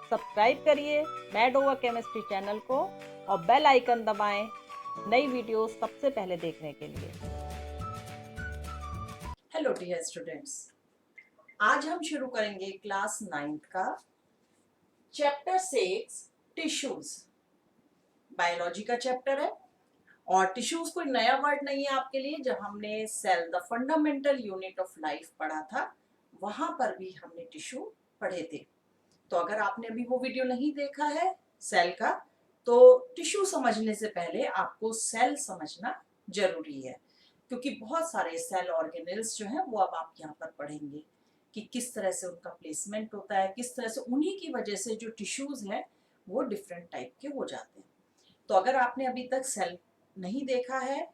Subscribe करिए mad over chemistry channel को और बेल आइकन दबाएं नई वीडियोस सबसे पहले देखने के लिए। हेलो डियर स्टूडेंट्स, आज हम शुरू करेंगे क्लास 9th का चैप्टर 6 टिश्यूज। बायोलॉजी का चैप्टर है और टिश्यूज कोई नया वर्ड नहीं है आपके लिए। जब हमने cell the fundamental unit of life पढ़ा था वहां पर भी हमने टिश्यू पढ़े थे। तो अगर आपने अभी वो वीडियो नहीं देखा है सेल का, तो टिश्यू समझने से पहले आपको सेल समझना जरूरी है, क्योंकि बहुत सारे सेल ऑर्गेनेल्स जो हैं वो अब आप यहाँ पर पढ़ेंगे कि किस तरह से उनका प्लेसमेंट होता है, किस तरह से उन्हीं की वजह से जो टिश्यूज हैं वो डिफरेंट टाइप के हो जाते हैं। तो अगर आपने अभी तक सेल नहीं देखा है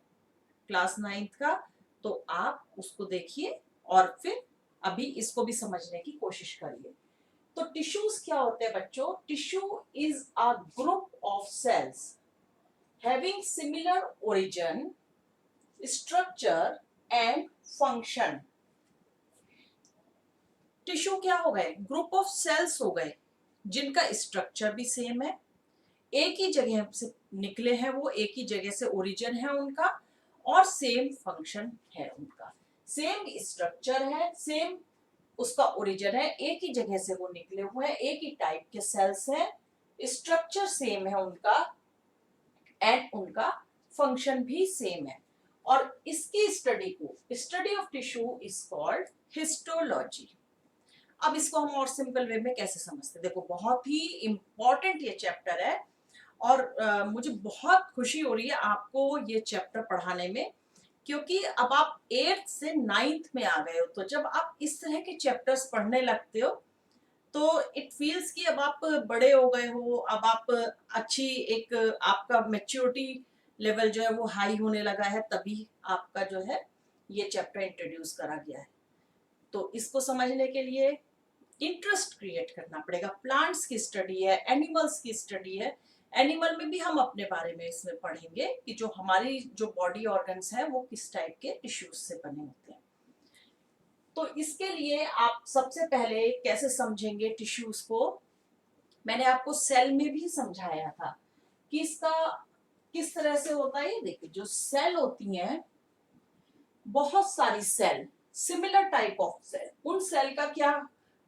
क्लास 9th का, तो आप उसको देखिए और फिर अभी इसको भी समझने की कोशिश करिए। तो टिश्यूज क्या होते हैं बच्चों? Tissue is a group of sales having similar origin, structure and function. Tissue क्या हो गए? ग्रुप ऑफ सेल्स हो गए जिनका स्ट्रक्चर भी सेम है, एक ही जगह से निकले हैं, वो एक ही जगह से ओरिजिन है उनका, और सेम फंक्शन है उनका। सेम स्ट्रक्चर है, सेम उसका ओरिजिन है, एक ही जगह से वो निकले हुए हैं, एक ही टाइप के सेल्स हैं, स्ट्रक्चर सेम है उनका एंड उनका फंक्शन भी सेम है। और इसकी स्टडी को, study of tissue is called histology. अब इसको हम और सिंपल वे में कैसे समझते हैं? देखो, बहुत ही इंपॉर्टेंट ये चैप्टर है और मुझे बहुत खुशी हो रही है आपको ये चैप्टर पढ़ाने में, क्योंकि अब आप 8th से 9th में आ गए हो। तो जब आप इस तरह के चैप्टर्स पढ़ने लगते हो तो इट फील्स कि अब आप बड़े हो गए हो, अब आप अच्छी एक आपका मैच्योरिटी लेवल जो है वो हाई होने लगा है, तभी आपका जो है ये चैप्टर इंट्रोड्यूस करा गया है। तो इसको समझने के लिए इंटरेस्ट क्रिएट करना पड़ेगा। प्लांट्स की स्टडी है, एनिमल्स की स्टडी है। एनिमल में भी हम अपने बारे में इसमें पढ़ेंगे कि जो हमारी जो बॉडी ऑर्गन्स हैं वो किस टाइप के टिश्यूज से बने होते हैं। तो इसके लिए आप सबसे पहले कैसे समझेंगे टिश्यूज को? मैंने आपको सेल में भी समझाया था कि इसका किस तरह से होता है। देखिए, जो सेल होती हैं, बहुत सारी cell, similar type of cell, उन सेल का क्या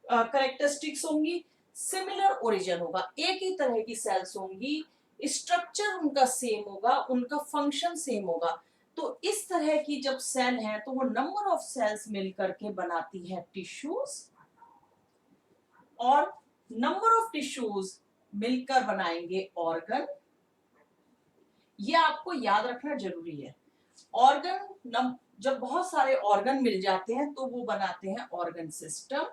करेक्टरिस्टिक्स होंगी? सिमिलर ओरिजिन होगा, एक ही तरह की सेल्स होंगी, स्ट्रक्चर उनका सेम होगा, उनका फंक्शन सेम होगा। तो इस तरह की जब सेल है तो वो नंबर ऑफ सेल्स मिलकर के बनाती है टिश्यूज, और नंबर ऑफ टिश्यूज मिलकर बनाएंगे ऑर्गन। ये आपको याद रखना जरूरी है। ऑर्गन, जब बहुत सारे ऑर्गन मिल जाते हैं तो वो बनाते हैं organ system,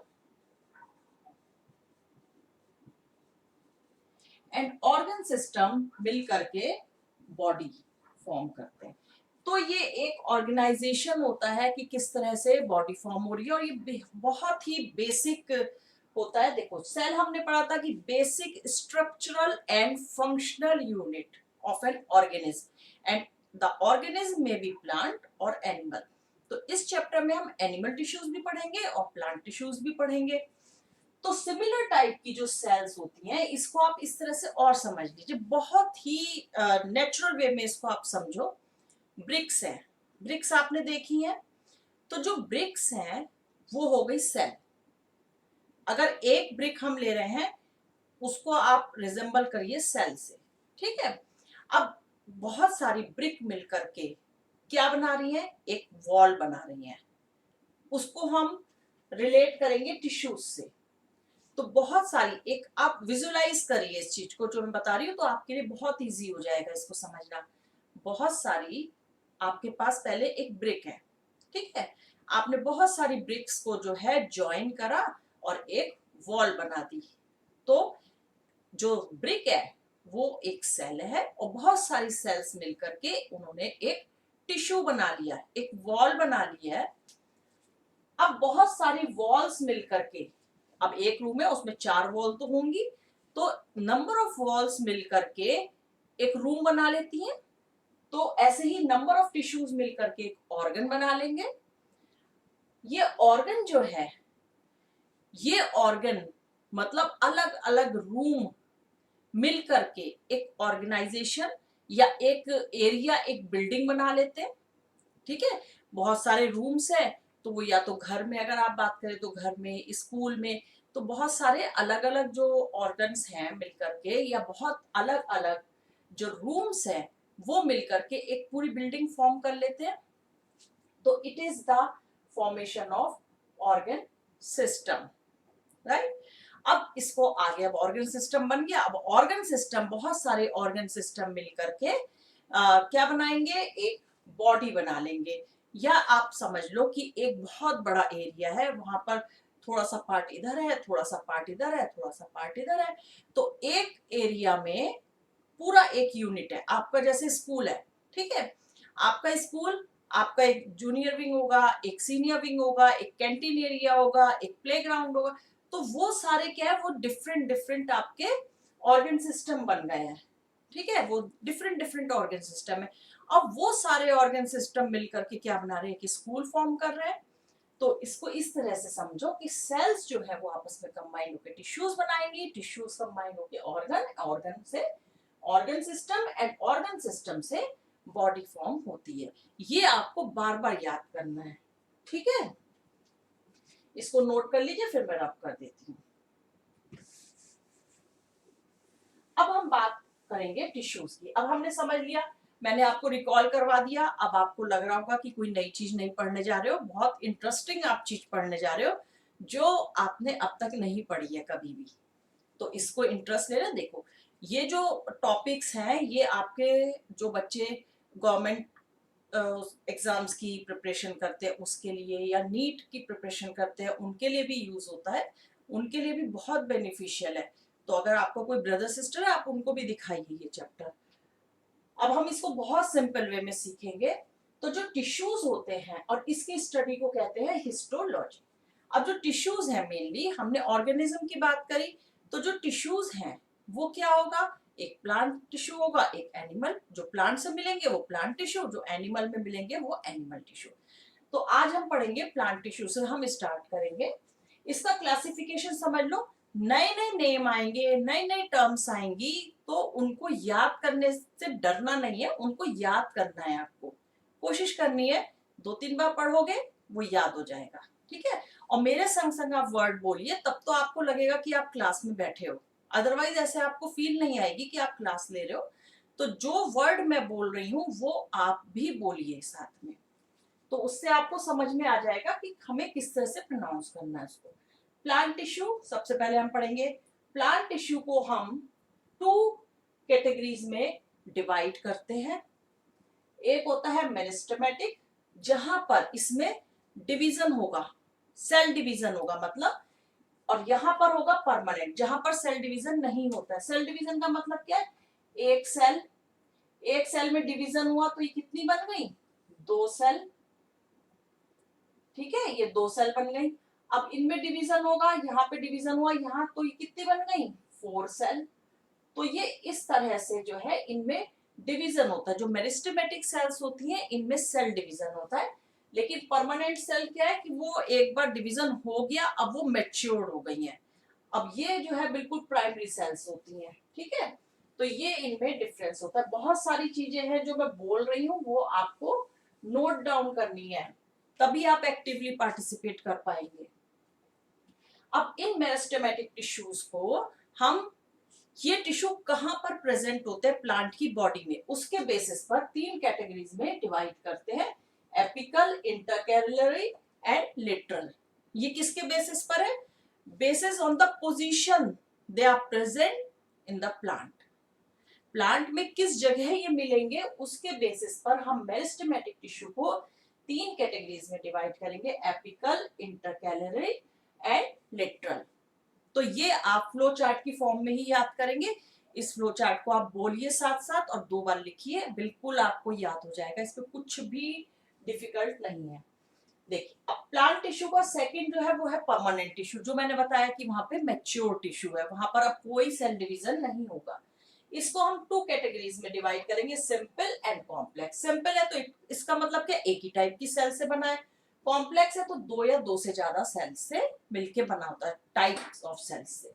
and organ system मिल करके बॉडी फॉर्म करते हैं। तो ये एक ऑर्गेनाइजेशन होता है कि किस तरह से बॉडी फॉर्म हो रही है, और ये बहुत ही बेसिक होता है। देखो, सेल हमने पढ़ा था कि basic structural and functional unit of an organism, and the organism में बी प्लांट और एनिमल। तो इस चैप्टर में हम एनिमल टिश्यूज भी पढ़ेंगे और प्लांट टिश्यूज भी पढ़ेंगे। तो सिमिलर टाइप की जो सेल्स होती हैं, इसको आप इस तरह से और समझ लीजिए, बहुत ही नेचुरल वे में इसको आप समझो। ब्रिक्स है, ब्रिक्स आपने देखी है। तो जो ब्रिक्स हैं वो हो गई सेल। अगर एक ब्रिक हम ले रहे हैं, उसको आप रिजेंबल करिए सेल से, ठीक है। अब बहुत सारी ब्रिक मिलकर के क्या बना रही है? एक वॉल बना रही है। उसको हम रिलेट करेंगे टिश्यूज से। तो बहुत सारी, एक आप विजुलाइज करिए इस चीज को जो मैं बता रही हूँ, तो आपके लिए बहुत इजी हो जाएगा इसको समझना। बहुत सारी, आपके पास पहले एक ब्रिक है, ठीक है, आपने बहुत सारी ब्रिक्स को जो है ज्वाइन करा और एक वॉल बना दी। तो जो ब्रिक है वो एक सेल है, और बहुत सारी सेल्स मिलकर के उन्होंने एक टिश्यू बना लिया, एक वॉल बना लिया है। अब बहुत सारी वॉल्स मिलकर के, अब एक रूम है उसमें 4 वॉल तो होंगी, तो नंबर ऑफ वॉल्स मिलकर के एक रूम बना लेती हैं। तो ऐसे ही नंबर ऑफ टिश्यूज मिलकर के एक ऑर्गन बना लेंगे। ये ऑर्गन जो है, ये ऑर्गन मतलब अलग अलग रूम मिल करके एक ऑर्गेनाइजेशन या एक एरिया, एक बिल्डिंग बना लेते हैं। ठीक है, बहुत सारे रूम्स है, तो वो या तो घर में अगर आप बात करें तो घर में, स्कूल में, तो बहुत सारे अलग अलग जो ऑर्गन्स हैं मिलकर के, या बहुत अलग अलग जो रूम्स हैं वो मिलकर के एक पूरी बिल्डिंग फॉर्म कर लेते हैं। तो it is the formation of organ system, right. अब इसको आगे, अब ऑर्गन सिस्टम बन गया। अब ऑर्गन सिस्टम, बहुत सारे ऑर्गन सिस्टम मिलकर के क्या बनाएंगे, एक बॉडी बना लेंगे। या आप समझ लो कि एक बहुत बड़ा एरिया है, वहां पर थोड़ा सा पार्ट इधर है, थोड़ा सा पार्ट इधर है, थोड़ा सा पार्ट इधर है। तो एक एरिया में पूरा एक यूनिट है आपका, जैसे स्कूल है। ठीक है, आपका स्कूल, आपका एक जूनियर विंग होगा, एक सीनियर विंग होगा, एक कैंटीन एरिया होगा, एक प्लेग्राउंड होगा। तो वो सारे क्या है, वो डिफरेंट डिफरेंट आपके ऑर्गन सिस्टम बन गए हैं। ठीक है, वो डिफरेंट डिफरेंट ऑर्गन सिस्टम है। अब वो सारे ऑर्गन सिस्टम मिलकर के क्या बना रहे हैं कि स्कूल फॉर्म कर रहे हैं। तो इसको इस तरह से समझो कि सेल्स जो है वो आपस में कंबाइन होकर टिश्यूज बनाएंगी, टिश्यूज कंबाइन होकर ऑर्गन, ऑर्गन से organ system, and organ system से बॉडी फॉर्म होती है। ये आपको बार बार याद करना है। ठीक है, इसको नोट कर लीजिए, फिर मैं रब कर देती हूँ। अब हम बात करेंगे टिश्यूज की। अब हमने समझ लिया, मैंने आपको रिकॉल करवा दिया। अब आपको लग रहा होगा कि कोई नई चीज नहीं पढ़ने जा रहे हो, बहुत इंटरेस्टिंग आप चीज पढ़ने जा रहे हो जो आपने अब तक नहीं पढ़ी है कभी भी। तो इसको इंटरेस्ट लेना। देखो, ये जो टॉपिक्स हैं ये आपके जो बच्चे गवर्नमेंट एग्जाम्स की प्रिपरेशन करते हैं उसके लिए, या नीट की प्रिपरेशन करते हैं उनके लिए भी यूज होता है, उनके लिए भी बहुत बेनिफिशियल है। तो अगर आपको कोई ब्रदर सिस्टर है, आप उनको भी दिखाइए ये चैप्टर। अब हम इसको बहुत सिंपल वे में सीखेंगे। तो जो टिश्यूज होते हैं, और इसकी स्टडी को कहते हैं हिस्टोलॉजी। अब जो टिश्यूज हैं, मेनली हमने ऑर्गेनिज्म की बात करी, तो जो टिश्यूज हैं वो क्या होगा, एक प्लांट टिश्यू होगा, एक एनिमल। जो प्लांट से मिलेंगे वो प्लांट टिश्यू, जो एनिमल में मिलेंगे वो एनिमल टिश्यू। तो आज हम पढ़ेंगे प्लांट टिश्यू से, हम स्टार्ट करेंगे। इसका क्लासिफिकेशन समझ लो। नए नए नेम आएंगे, नई नई टर्म्स आएंगी, तो उनको याद करने से डरना नहीं है, उनको याद करना है। आपको कोशिश करनी है, 2-3 बार पढ़ोगे वो याद हो जाएगा। ठीक है, और मेरे संग संग आप वर्ड बोलिए, तब तो आपको लगेगा कि आप क्लास में बैठे हो। अदरवाइज ऐसे आपको फील नहीं आएगी कि आप क्लास ले रहे हो। तो जो वर्ड मैं बोल रही हूँ वो आप भी बोलिए साथ में, तो उससे आपको समझ में आ जाएगा कि हमें किस तरह से प्रोनाउंस करना है उसको। प्लांट टिश्यू सबसे पहले हम पढ़ेंगे। प्लांट टिश्यू को हम 2 कैटेगरीज में डिवाइड करते हैं। एक होता है मेरिस्टेमेटिक, जहां पर इसमें डिवीजन होगा, सेल डिवीजन होगा मतलब, और यहां पर होगा परमानेंट, जहां पर सेल डिवीजन नहीं होता है। सेल डिवीजन का मतलब क्या है, एक सेल, एक सेल में डिवीजन हुआ तो ये कितनी बन गई, 2 सेल। ठीक है, ये 2 सेल बन गई। अब इनमें डिवीजन होगा, यहाँ पे डिवीजन हुआ, यहाँ, तो ये कितनी बन गई, 4 सेल। तो ये इस तरह से जो है इनमें डिवीजन होता है। जो मेरिस्टेमेटिक सेल्स होती हैं इनमें सेल डिवीजन होता है। लेकिन परमानेंट सेल क्या है कि वो एक बार डिवीजन हो गया, अब वो मैच्योर्ड हो गई हैं। अब ये जो है बिल्कुल प्राइमरी सेल्स होती हैं। ठीक है, तो ये इनमें डिफरेंस होता है। बहुत सारी चीजें हैं जो मैं बोल रही हूँ वो आपको नोट डाउन करनी है, तभी आप एक्टिवली पार्टिसिपेट कर पाएंगे। अब इन मेरिस्टेमेटिक टिश्यूज को हम, ये टिश्यू कहां पर प्रेजेंट होते हैं प्लांट की बॉडी में, उसके बेसिस पर 3 कैटेगरीज में डिवाइड करते हैं। Apical, intercalary and lateral. ये किसके बेसिस पर है, basis on the position they are present in the plant. Plant में किस जगह ये मिलेंगे उसके बेसिस पर हम मेरिस्टेमेटिक टिश्यू को 3 कैटेगरीज में डिवाइड करेंगे, एपिकल, इंटरकैलरी एंड लेटरल। तो ये आप फ्लो चार्ट की फॉर्म में ही याद करेंगे। इस फ्लो चार्ट को आप बोलिए साथ साथ और 2 बार लिखिए, बिल्कुल आपको याद हो जाएगा, इसमें कुछ भी डिफिकल्ट नहीं है। देखिए, अब प्लांट टिश्यू का सेकंड जो है वो है परमानेंट टिश्यू, जो मैंने बताया कि वहां पे मैच्योर टिश्यू है, वहां पर अब कोई सेल डिवीजन नहीं होगा। इसको हम 2 कैटेगरीज में डिवाइड करेंगे, सिंपल एंड कॉम्प्लेक्स। सिंपल है तो इसका मतलब क्या, एक ही टाइप की सेल से बना है। कॉम्प्लेक्स है तो 2 या 2 से ज्यादा सेल से मिलके बना होता है, टाइप्स ऑफ सेल्स से।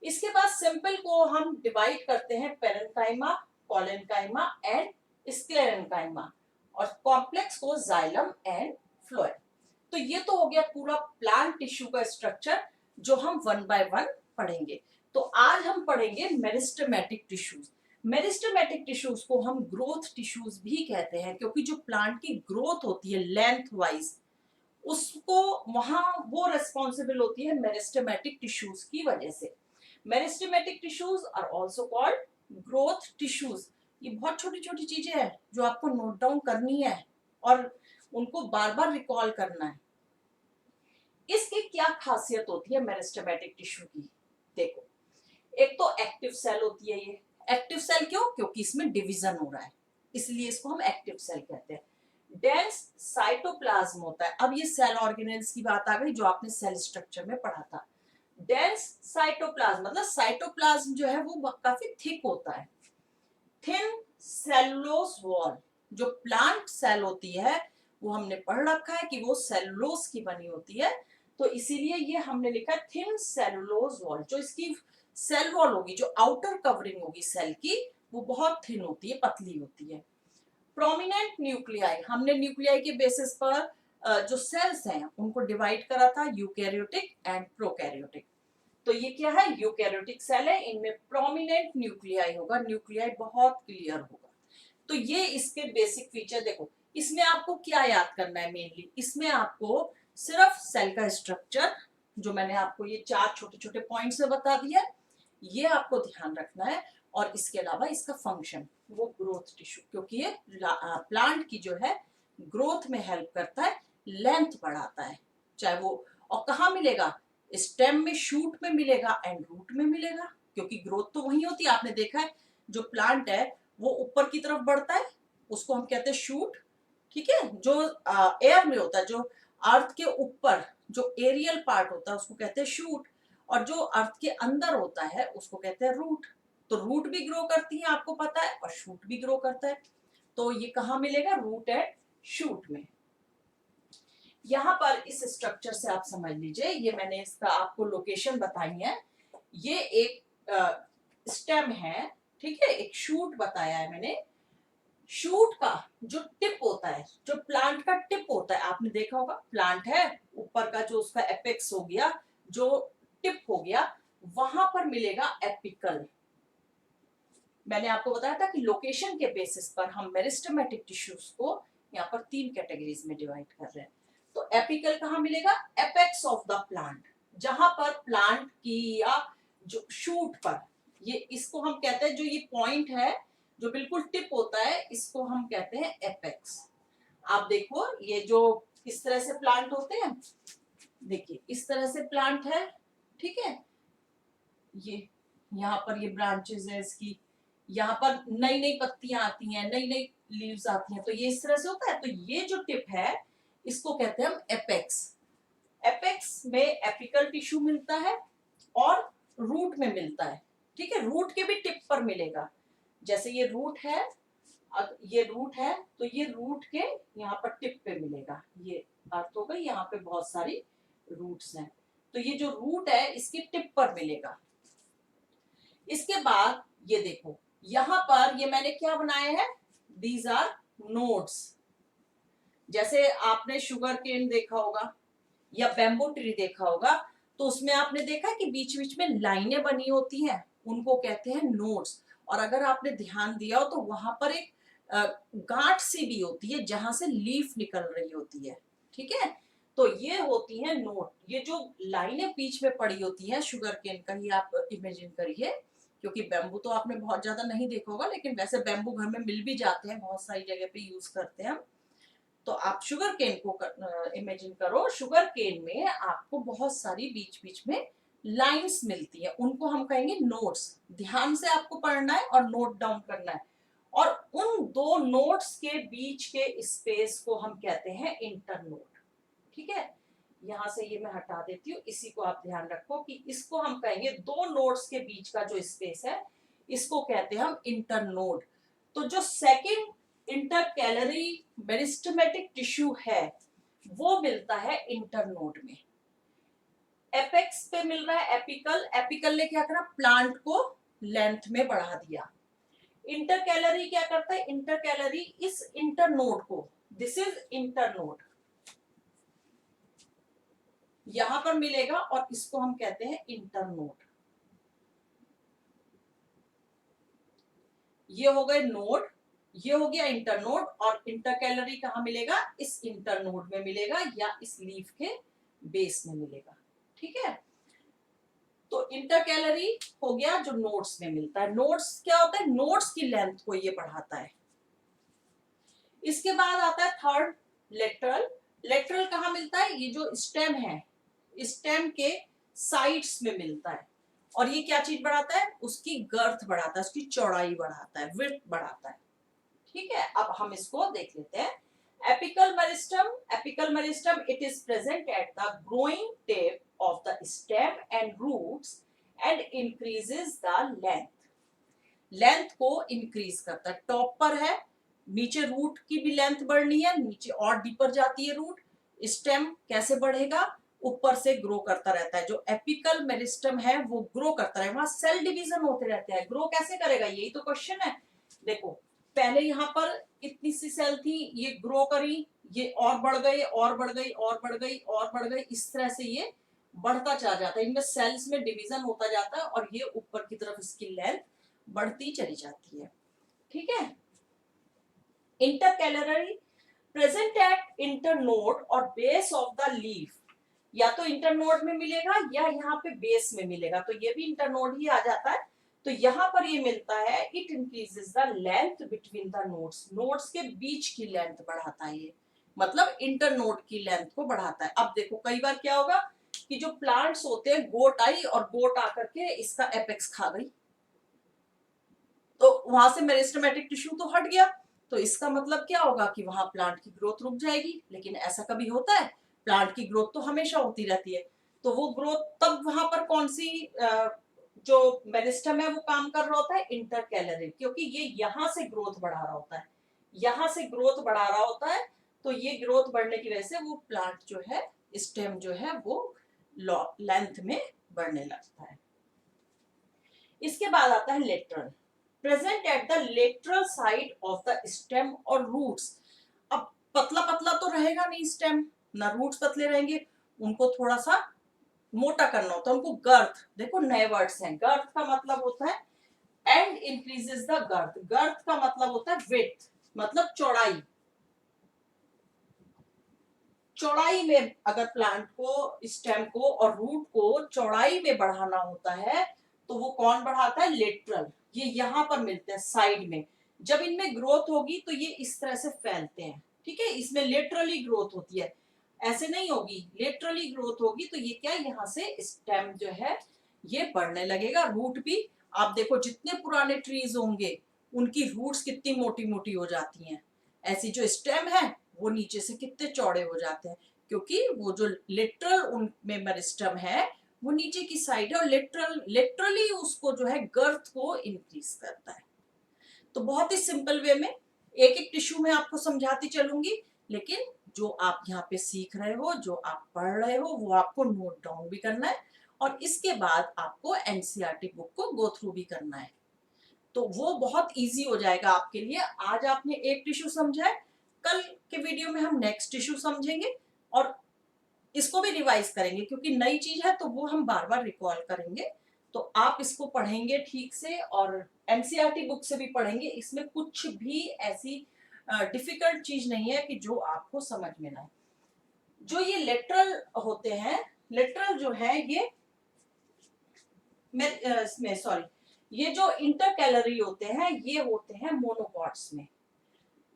इसके बाद सिंपल को हम डिवाइड करते हैं पेरेन्काइमा, कोलेनकाइमा एंड स्क्लेरेन्काइमा, और कॉम्प्लेक्स को जाइलम एंड फ्लोएम। तो ये तो हो गया पूरा प्लांट टिश्यू का स्ट्रक्चर जो हम वन बाय वन पढ़ेंगे। तो आज हम पढ़ेंगे मेरिस्टेमेटिक टिश्यूज। मेरिस्टेमेटिक टिश्यूज को हम ग्रोथ टिश्यूज भी कहते हैं, क्योंकि जो प्लांट की ग्रोथ होती है लेंथ वाइज, उसको वहां वो रेस्पॉन्सिबल होती है मेरिस्टेमेटिक टिश्यूज की वजह से। Meristematic tissues are also called growth tissues. ये बहुत छोटी छोटी चीजें हैं जो आपको नोट डाउन करनी है और उनको बार बार रिकॉल करना है। इसकी क्या खासियत होती है मेरिस्टेमेटिक टिश्यू की? देखो, एक तो एक्टिव सेल होती है। ये एक्टिव सेल क्यों? क्योंकि इसमें डिवीजन हो रहा है, इसलिए इसको हम एक्टिव सेल कहते हैं। डेंस साइटोप्लाज्म होता है। अब ये सेल ऑर्गेनेल्स की बात आ गई जो आपने सेल स्ट्रक्चर में पढ़ा था। डेंस साइटोप्लाज्म मतलब साइटोप्लाज्म जो है वो काफी थिक होता है। थिन सेलुलोज वॉल, जो प्लांट सेल होती है वो हमने पढ़ रखा है कि वो सेलुलोज की बनी होती है, तो इसीलिए ये हमने लिखा थिन सेलुलोज वॉल। जो इसकी सेल वॉल होगी, जो आउटर कवरिंग होगी सेल की, वो बहुत थिन होती है, पतली होती है। प्रोमिनेंट न्यूक्लियाई, हमने न्यूक्लियाई के बेसिस पर जो सेल्स हैं उनको डिवाइड करा था, यूकैरियोटिक एंड प्रोकैरियोटिक। तो ये क्या है? यूकैरियोटिक सेल है, इनमें प्रोमिनेंट न्यूक्लियाई होगा, न्यूक्लियाई बहुत क्लियर होगा। तो ये इसके बेसिक फीचर। देखो, इसमें आपको क्या याद करना है मेनली? इसमें आपको सिर्फ सेल का स्ट्रक्चर, जो मैंने आपको ये 4 छोटे छोटे पॉइंट्स में बता दिया, ये आपको ध्यान रखना है। और इसके अलावा इसका फंक्शन, वो ग्रोथ टिश्यू, क्योंकि ये प्लांट की जो है ग्रोथ में हेल्प करता है, लेंथ बढ़ाता है। चाहे वो, और कहाँ मिलेगा? स्टेम में, शूट में मिलेगा एंड रूट में मिलेगा, क्योंकि ग्रोथ तो वही होती है। आपने देखा है जो प्लांट है वो ऊपर की तरफ बढ़ता है, उसको हम कहते हैं शूट। ठीक है, जो एयर में होता है, जो अर्थ के ऊपर जो एरियल पार्ट होता है उसको कहते हैं शूट, और जो अर्थ के अंदर होता है उसको कहते हैं रूट। तो रूट भी ग्रो करती है आपको पता है, और शूट भी ग्रो करता है। तो ये कहाँ मिलेगा? रूट एंड शूट में। यहाँ पर इस स्ट्रक्चर से आप समझ लीजिए, ये मैंने इसका आपको लोकेशन बताई है। ये एक स्टेम है, ठीक है, एक शूट बताया है मैंने। शूट का जो टिप होता है, जो प्लांट का टिप होता है, आपने देखा होगा प्लांट है, ऊपर का जो उसका एपेक्स हो गया, जो टिप हो गया, वहां पर मिलेगा एपिकल। मैंने आपको बताया था कि लोकेशन के बेसिस पर हम मेरिस्टेमेटिक टिश्यूज को यहाँ पर 3 कैटेगरीज में डिवाइड कर रहे हैं। तो एपिकल कहाँ मिलेगा? एपेक्स ऑफ द प्लांट, जहां पर प्लांट की या जो शूट पर, ये इसको हम कहते हैं, जो ये पॉइंट है जो बिल्कुल टिप होता है, इसको हम कहते हैं एपेक्स। आप देखो, ये जो इस तरह से प्लांट होते हैं, देखिए इस तरह से प्लांट है, ठीक है, ये यहाँ पर ये ब्रांचेस है इसकी, यहाँ पर नई नई पत्तियां आती हैं, नई नई लीव्स आती हैं, तो ये इस तरह से होता है। तो ये जो टिप है इसको कहते हैं हम एपेक्स। एपेक्स में एपिकल टिश्यू मिलता है और रूट में मिलता है। ठीक है, रूट के भी टिप पर मिलेगा। जैसे ये रूट है, ये रूट है, तो ये रूट के यहाँ पर टिप पे मिलेगा। ये अर्थ हो गई, यहाँ पे बहुत सारी रूट्स हैं, तो ये जो रूट है इसके टिप पर मिलेगा। इसके बाद ये देखो, यहां पर ये मैंने क्या बनाए हैं? These are nodes. जैसे आपने शुगर केन देखा होगा या बैम्बू ट्री देखा होगा, तो उसमें आपने देखा कि बीच बीच में लाइनें बनी होती हैं, उनको कहते हैं नोड्स। और अगर आपने ध्यान दिया हो तो वहां पर एक गांठ सी भी होती है जहां से लीफ निकल रही होती है। ठीक है, तो ये होती है नोड। ये जो लाइनें बीच में पड़ी होती हैं शुगर केन का ही आप इमेजिन करिए, क्योंकि बैम्बू तो आपने बहुत ज्यादा नहीं देखा होगा, लेकिन वैसे बैम्बू घर में मिल भी जाते हैं, बहुत सारी जगह पे यूज करते हैं हम। तो आप शुगर केन को इमेजिन करो, शुगर केन में आपको बहुत सारी बीच बीच में लाइंस मिलती है, उनको हम कहेंगे नोड्स। ध्यान से आपको पढ़ना है और नोट डाउन करना है। और उन दो नोड्स के बीच के स्पेस को हम कहते हैं इंटरनोड। ठीक है, यहां से ये मैं हटा देती हूँ, इसी को आप ध्यान रखो कि इसको हम कहेंगे, दो नोड्स के बीच का जो स्पेस है इसको कहते हैं हम इंटरनोड। तो जो सेकंड इंटरकैलरी मेरिस्टेमेटिक टिश्यू है वो मिलता है इंटरनोड में। एपेक्स पे मिल रहा है एपिकल, एपिकल ने क्या करा, प्लांट को लेंथ में बढ़ा दिया। इंटरकैलरी क्या करता है, इंटरकैलरी इस इंटरनोड को, दिस इज इंटरनोड, यहां पर मिलेगा और इसको हम कहते हैं इंटरनोड। ये हो गए नोड, ये हो गया इंटरनोड, और इंटरकैलरी कहां मिलेगा, इस इंटरनोड में मिलेगा या इस लीफ के बेस में मिलेगा। ठीक है, तो इंटरकैलरी हो गया जो नोड्स में मिलता है। नोड्स क्या होता है, नोड्स की लेंथ को ये बढ़ाता है। इसके बाद आता है थर्ड, लेटरल। लेटरल कहां मिलता है, ये जो स्टेम है, स्टेम के साइड्स में मिलता है, और ये क्या चीज बढ़ाता है, उसकी गर्थ बढ़ाता है, उसकी चौड़ाई बढ़ाता है, विड्थ बढ़ाता है। ठीक है, अब हम इसको देख लेते हैं। Apical meristem, apical meristem it is present at the growing tip of the stem and roots and increases the length. Length को इंक्रीज करता है, टॉप पर है, नीचे रूट की भी लेंथ बढ़नी है, नीचे और डीपर जाती है रूट। स्टेम कैसे बढ़ेगा, ऊपर से ग्रो करता रहता है। जो एपिकल मेरिस्टम है वो ग्रो करता है, वहां सेल डिवीजन होते रहते हैं, ग्रो कैसे करेगा, यही तो क्वेश्चन है। देखो पहले यहाँ पर इतनी सी सेल थी, ये ग्रो करी, ये और बढ़ गई और बढ़ गई और बढ़ गई और बढ़ गई, इस तरह से ये बढ़ता चला जाता है, इनमें सेल्स में डिवीजन होता जाता है, और ये ऊपर की तरफ इसकी लेंथ बढ़ती चली जाती है। ठीक है, इंटरकैलरी प्रेजेंट एट इंटरनोड और बेस ऑफ द लीफ, या तो इंटरनोड में मिलेगा या यहाँ पे बेस में मिलेगा, तो ये भी इंटरनोड ही आ जाता है। तो यहाँ पर ये मिलता है, it increases the length between the nodes, nodes के बीच की लेंथ बढ़ाता है ये, मतलब इंटरनोड की लेंथ को बढ़ाता है। अब देखो कई बार क्या होगा कि जो प्लांट्स होते हैं, गोट आई और गोट आकर के इसका एपेक्स खा गई, तो वहां से मेरिस्टेमेटिक टिश्यू तो हट गया, तो इसका मतलब क्या होगा कि वहां प्लांट की ग्रोथ रुक जाएगी। लेकिन ऐसा कभी होता है, प्लांट की ग्रोथ तो हमेशा होती रहती है। तो वो ग्रोथ तब वहां पर कौन सी जो मेरिस्टम है वो काम कर रहा होता है, इंटरकैलरी, क्योंकि ये यहाँ से ग्रोथ बढ़ा रहा होता है, यहाँ से ग्रोथ बढ़ा रहा होता है, तो ये ग्रोथ बढ़ने की वजह से वो प्लांट जो है, स्टेम जो है वो लेंथ में बढ़ने लगता है। इसके बाद आता है lateral, present at the lateral side of the stem और रूट्स। अब पतला पतला तो रहेगा नहीं स्टेम, ना रूट्स पतले रहेंगे, उनको थोड़ा सा मोटा करना होता है, उनको गर्थ, देखो नए वर्ड्स हैं, गर्थ का मतलब होता है and increases the girth, girth का मतलब होता है विड्थ, मतलब चौड़ाई। चौड़ाई में अगर प्लांट को, स्टेम को और रूट को चौड़ाई में बढ़ाना होता है, तो वो कौन बढ़ाता है, लेटरल, ये यहाँ पर मिलते हैं साइड में। जब इनमें ग्रोथ होगी तो ये इस तरह से फैलते हैं। ठीक है, इसमें लेटरली ग्रोथ होती है, ऐसे नहीं होगी, लेटरली ग्रोथ होगी, तो ये क्या, यहाँ से स्टेम जो है ये बढ़ने लगेगा। रूट भी आप देखो, जितने पुराने ट्रीज होंगे उनकी रूट्स कितनी मोटी मोटी हो जाती हैं, ऐसी जो स्टेम है वो नीचे से कितने चौड़े हो जाते हैं, क्योंकि वो जो लेटरल उनमें मेरिस्टम है वो नीचे की साइड है, और लेटरली उसको जो है गर्थ को इंक्रीज करता है। तो बहुत ही सिंपल वे में एक एक टिश्यू में आपको समझाती चलूंगी, लेकिन जो आप यहाँ पे सीख रहे हो, जो आप पढ़ रहे हो, वो आपको नोट डाउन भी करना है, और इसके बाद आपको एनसीईआरटी बुक को गो थ्रू भी करना है, तो वो बहुत इजी हो जाएगा आपके लिए। आज आपने एक टिश्यू समझा है, कल के वीडियो में हम नेक्स्ट टिश्यू समझेंगे, और इसको भी रिवाइज करेंगे, क्योंकि नई चीज है तो वो हम बार बार रिकॉल करेंगे। तो आप इसको पढ़ेंगे ठीक से, और एनसीईआरटी बुक से भी पढ़ेंगे, इसमें कुछ भी ऐसी डिफिकल्ट चीज नहीं है कि जो आपको समझ में ना आए। जो ये लेटरल होते हैं, लेटरल जो है ये सॉरी, ये जो इंटरकैलरी होते हैं ये होते हैं मोनोकॉट्स में,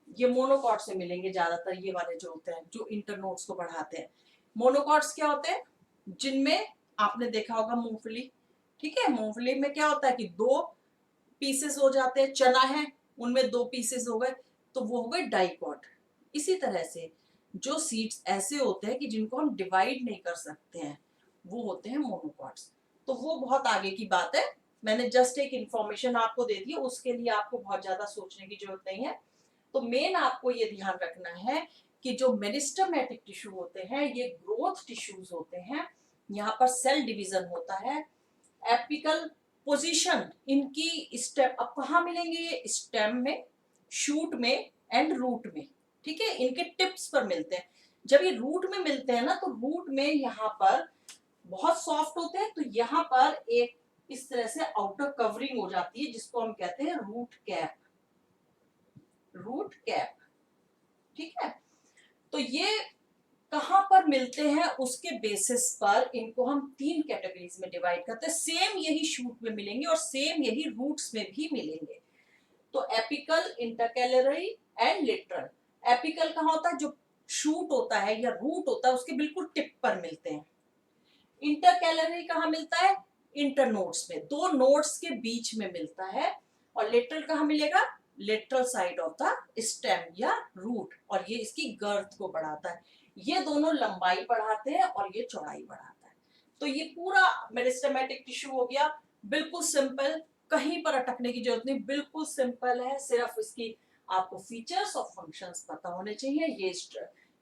ये मोनोकॉट्स में मिलेंगे ज्यादातर, ये वाले जो होते हैं जो इंटरनोड्स को बढ़ाते हैं। मोनोकॉट्स क्या होते हैं, जिनमें आपने देखा होगा मूंगफली, ठीक है, मूंगफली में क्या होता है कि दो पीसेस हो जाते हैं, चना है उनमें दो पीसेस हो गए, तो वो हो गए डाइकॉट। इसी तरह से जो सीड्स ऐसे होते हैं कि जिनको हम डिवाइड नहीं कर सकते हैं, वो होते हैं मोनोकॉट्स। तो वो बहुत आगे की बात है, मैंने जस्ट एक इंफॉर्मेशन आपको दे दी, उसके लिए आपको बहुत ज्यादा सोचने की जरूरत नहीं है। तो मेन आपको ये ध्यान रखना है कि जो मेरिस्टेमेटिक टिश्यू होते हैं ये ग्रोथ टिश्यूज होते हैं, यहाँ पर सेल डिवीजन होता है। एपिकल पोजीशन इनकी स्टेम अब कहाँ मिलेंगे, ये स्टेम में, शूट में एंड रूट में, ठीक है, इनके टिप्स पर मिलते हैं। जब ये रूट में मिलते हैं ना, तो रूट में यहाँ पर बहुत सॉफ्ट होते हैं, तो यहाँ पर एक इस तरह से आउटर कवरिंग हो जाती है, जिसको हम कहते हैं रूट कैप, रूट कैप, ठीक है। तो ये कहां पर मिलते हैं, उसके बेसिस पर इनको हम 3 कैटेगरीज में डिवाइड करते हैं। सेम यही शूट में मिलेंगे और सेम यही रूट्स में भी मिलेंगे। तो apical, intercalary and literal. Apical कहाँ होता है, जो शूट होता है या रूट होता है उसके बिल्कुल टिप पर मिलते हैं। इंटरकैलरी कहाँ मिलता है, इंटरनोड्स में, 2 नोड्स के बीच में मिलता है। और लिटरल कहाँ मिलेगा, lateral side of the stem या रूट, और ये इसकी गर्थ को बढ़ाता है। ये दोनों लंबाई बढ़ाते हैं और ये चौड़ाई बढ़ाता है। तो ये पूरा मेरिस्टेमेटिक टिश्यू हो गया, बिल्कुल सिंपल, कहीं पर अटकने की जरूरत नहीं, बिल्कुल सिंपल है। सिर्फ इसकी आपको फीचर्स और फंक्शंस पता होने चाहिए।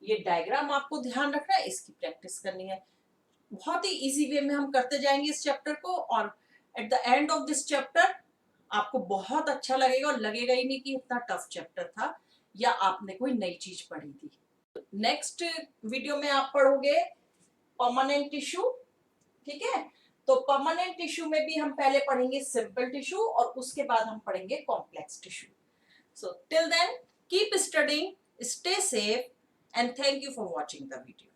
ये डायग्राम आपको ध्यान रखना है, इसकी प्रैक्टिस करनी है। बहुत ही इजी वे में हम करते जाएंगे इस चैप्टर को, और at the end of this chapter आपको बहुत अच्छा लगेगा और लगेगा ही नहीं कि इतना टफ चैप्टर था या आपने कोई नई चीज पढ़ी थी। नेक्स्ट वीडियो में आप पढ़ोगे परमानेंट टिश्यू, ठीक है। तो परमानेंट टिश्यू में भी हम पहले पढ़ेंगे सिंपल टिश्यू और उसके बाद हम पढ़ेंगे complex tissue. So till then keep studying, stay safe and thank you for watching the video.